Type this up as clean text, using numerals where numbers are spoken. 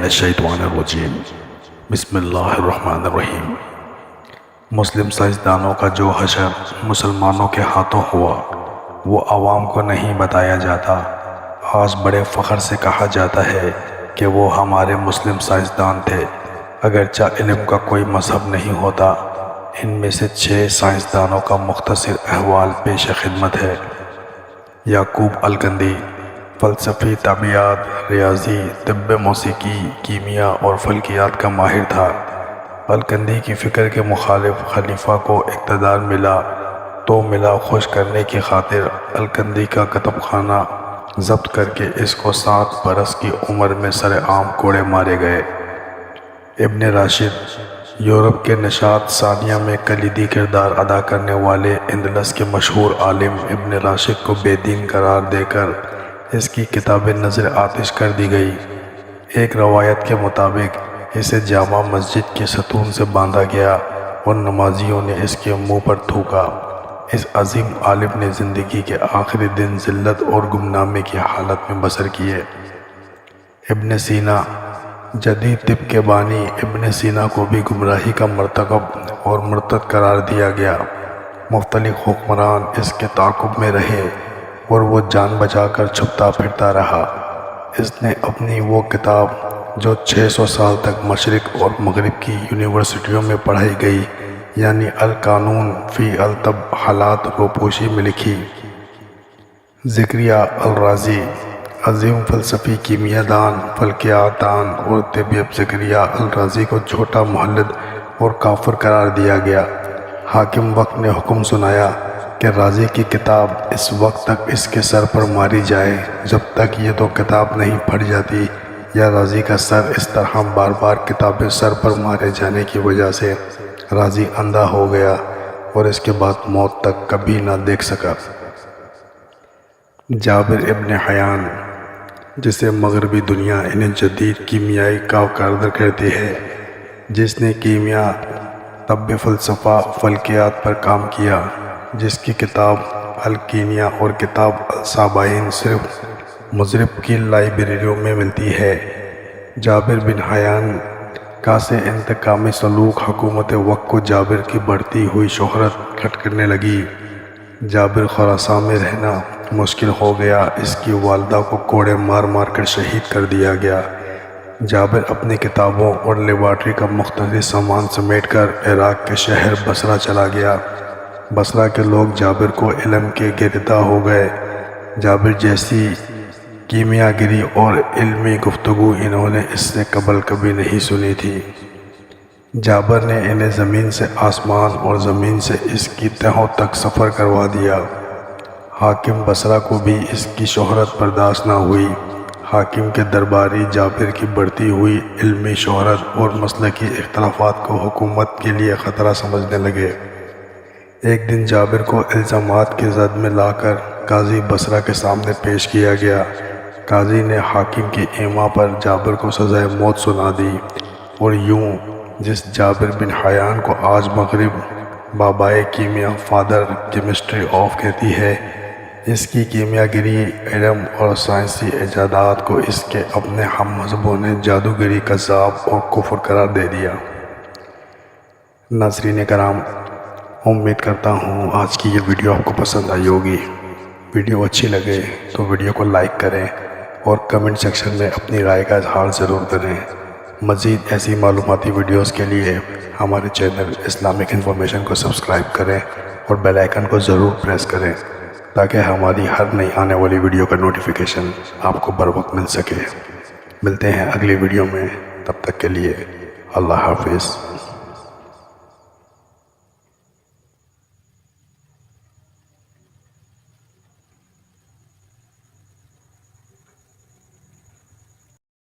الشیطان الرجیم بسم اللہ الرحمن الرحیم۔ مسلم سائنسدانوں کا جو حشر مسلمانوں کے ہاتھوں ہوا وہ عوام کو نہیں بتایا جاتا۔ آج بڑے فخر سے کہا جاتا ہے کہ وہ ہمارے مسلم سائنسدان تھے، اگرچہ علم کا کوئی مذہب نہیں ہوتا۔ ان میں سے 6 سائنسدانوں کا مختصر احوال پیش خدمت ہے۔ یعقوب الکندی فلسفی، طبیعیات، ریاضی، طب، موسیقی، کیمیا اور فلکیات کا ماہر تھا۔ الکندی کی فکر کے مخالف خلیفہ کو اقتدار ملا تو ملا خوش کرنے کی خاطر الکندی کا کتب خانہ ضبط کر کے اس کو 7 برس کی عمر میں سر عام کوڑے مارے گئے۔ ابن راشد یورپ کے نشاط ثانیہ میں کلیدی کردار ادا کرنے والے اندلس کے مشہور عالم ابن راشد کو بے دین قرار دے کر اس کی کتاب نظر آتش کر دی گئی۔ ایک روایت کے مطابق اسے جامع مسجد کے ستون سے باندھا گیا اور نمازیوں نے اس کے منہ پر تھوکا۔ اس عظیم عالم نے زندگی کے آخری دن ذلت اور گمنامی کی حالت میں بسر کیے۔ ابن سینا جدید طب کے بانی ابن سینا کو بھی گمراہی کا مرتکب اور مرتد قرار دیا گیا۔ مختلف حکمران اس کے تعاقب میں رہے اور وہ جان بچا کر چھپتا پھرتا رہا۔ اس نے اپنی وہ کتاب جو 600 سال تک مشرق اور مغرب کی یونیورسٹیوں میں پڑھائی گئی، یعنی القانون فی الطب حالات روپوشی میں لکھی۔ زکریا الرازی عظیم فلسفی، کیمیا دان، فلکیات دان اور طبیب زکریا الرازی کو جھوٹا مولد اور کافر قرار دیا گیا۔ حاکم وقت نے حکم سنایا کہ رازی کی کتاب اس وقت تک اس کے سر پر ماری جائے جب تک یہ تو کتاب نہیں پھٹ جاتی یا رازی کا سر اس طرح بار بار کتابیں سر پر مارے جانے کی وجہ سے رازی اندھا ہو گیا اور اس کے بعد موت تک کبھی نہ دیکھ سکا۔ جابر ابن حیان جسے مغربی دنیا انہیں جدید کیمیائی کارکردہ کہتی ہے، جس نے کیمیا، طب، فلسفہ، فلکیات پر کام کیا، جس کی کتاب الکیمیا اور کتاب السابعین صرف مضرب کی لائبریریوں میں ملتی ہے۔ جابر بن حیان کا سے انتقامی سلوک حکومت وقت کو جابر کی بڑھتی ہوئی شہرت کھٹ کرنے لگی۔ جابر خراسان میں رہنا مشکل ہو گیا۔ اس کی والدہ کو کوڑے مار مار کر شہید کر دیا گیا۔ جابر اپنی کتابوں اور لیبارٹری کا مختصر سامان سمیٹ کر عراق کے شہر بصرہ چلا گیا۔ بصرہ کے لوگ جابر کو علم کے گردا ہو گئے۔ جابر جیسی کیمیا گری اور علمی گفتگو انہوں نے اس سے قبل کبھی نہیں سنی تھی۔ جابر نے انہیں زمین سے آسمان اور زمین سے اس کی تہوں تک سفر کروا دیا۔ حاکم بصرہ کو بھی اس کی شہرت برداشت نہ ہوئی۔ حاکم کے درباری جابر کی بڑھتی ہوئی علمی شہرت اور مسلکی اختلافات کو حکومت کے لیے خطرہ سمجھنے لگے۔ ایک دن جابر کو الزامات کی زد میں لا کر قاضی بصرہ کے سامنے پیش کیا گیا۔ قاضی نے حاکم کی ایما پر جابر کو سزائے موت سنا دی اور یوں جس جابر بن حیان کو آج مغرب بابائے کیمیا، فادر کیمسٹری آف کہتی ہے، اس کی کیمیا گری، علم اور سائنسی ایجادات کو اس کے اپنے ہم مذہبوں نے جادوگری، کذاب اور کفر قرار دے دیا۔ ناظرین کرام، امید کرتا ہوں آج کی یہ ویڈیو آپ کو پسند آئی ہوگی۔ ویڈیو اچھی لگے تو ویڈیو کو لائک کریں اور کمنٹ سیکشن میں اپنی رائے کا اظہار ضرور کریں۔ مزید ایسی معلوماتی ویڈیوز کے لیے ہمارے چینل اسلامک انفارمیشن کو سبسکرائب کریں اور بیل آئیکن کو ضرور پریس کریں تاکہ ہماری ہر نئی آنے والی ویڈیو کا نوٹیفیکیشن آپ کو بر وقت مل سکے۔ ملتے ہیں اگلی ویڈیو میں، تب تک کے لیے اللہ حافظ۔